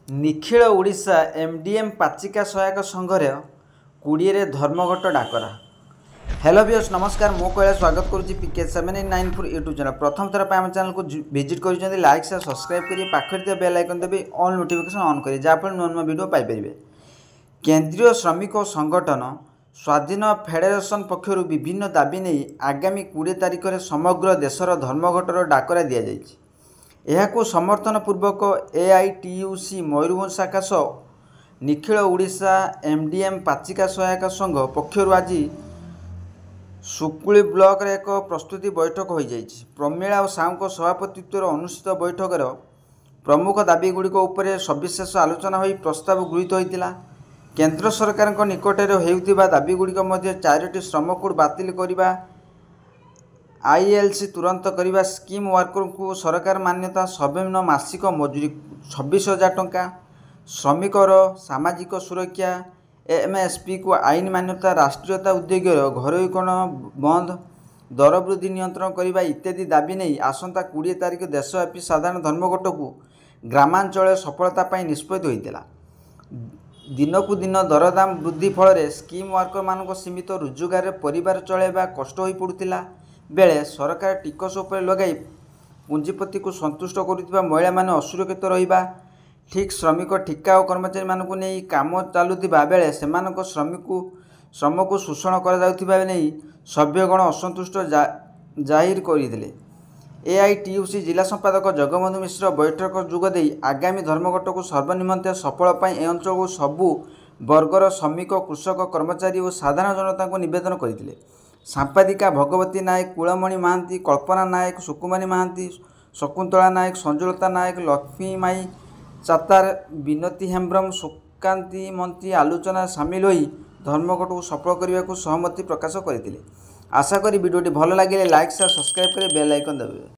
Nikhil Odisha MDM पाचिका सहायक संघर 20 धर्मघट डाकरा। Hello viewers नमस्कार, मो कैलाश स्वागत करुच्ची पीके 7994 यूट्यूब चैनल। प्रथम थर आम चैनल को विजिट कर लाइक से सब्सक्राइब करिए, पाखर बेल आइकन देवे ऑल नोटिफिकेशन ऑन करिए, जहाँफल नुआ नुआ वीडियो पाइपर। केंद्रीय श्रमिक संगठन स्वाधीन फेडरेशन पक्षर विभिन्न दाबी नहीं आगामी 20 तारिख में समग्र देशर धर्मघटर डाकरा दि जाएगी। यह समर्थन पूर्वक एआईटीयूसी मयूरभंज शाखा सह निखिल ओडिशा एमडीएम पाचिका सहायक संघ पक्षर आज सुकुली ब्लॉक रे एक प्रस्तुति बैठक हो जाइए। प्रमीला और साहू सभापतित्व अनुष्ठित बैठक प्रमुख दाबीगुड़िक उपर सविशेष आलोचना हो प्रस्ताव गृहीत होता। केंद्र सरकार निकट होता दाबीगुड़िक मध्य 4टी श्रम कोड बातिल करने, आईएलसी तुरंत करने, स्कीम वर्कर को सरकार मान्यता सर्वनिम्न मासिक मजूरी 26,000 टंका, श्रमिकर सामाजिक सुरक्षा एमएसपी को आईन मान्यता, राष्ट्रीयता उद्योग घरोईकरण बंद, दर वृद्धि नियंत्रण करने इत्यादि दाबी नहीं आसंता 20 तारिख देशव्यापी साधारण धर्मघट को ग्रामांचल सफलता निष्पत्ति होता। दिनकू दिन दरदाम वृद्धि फल स्कीम वर्कर मान सीमित रोजगार परिवार चलैवा कष्ट हो पड़ुला बेले सरकार टिकस उपर लगाई पुंजीपति को संतुष्ट करुवा महिला माने असुरक्षित रहिबा, ठीक श्रमिक ठिका और कर्मचारी मानक नहीं काम चलुवा बेले सेमानक श्रम को शोषण कर सभ्यगण असंतुष्ट जाहिर करते। एआईटीयूसी जिला संपादक जगबंधु मिश्र बैठक जोगदे आगामी धर्मघट को सर्वनिम्न सफल पाई अंचल को सबू वर्गर श्रमिक कृषक कर्मचारी और साधारण जनता को निवेदन करते। सांपादिका भगवती नायक, कुलमणि महांती, कल्पना नायक, सुकुमारी महांती, शकुंतला नायक, संजुलता नायक, लक्ष्मी माई चातार, विनती हेम्ब्रम, सुकांती मंत्री आलोचना सामिल होई धर्मघट को सफल करने को सहमति प्रकाश करते। आशा करी वीडियोटी भल लगे लाइक से सब्सक्राइब कर बेल आइकन दबाइए।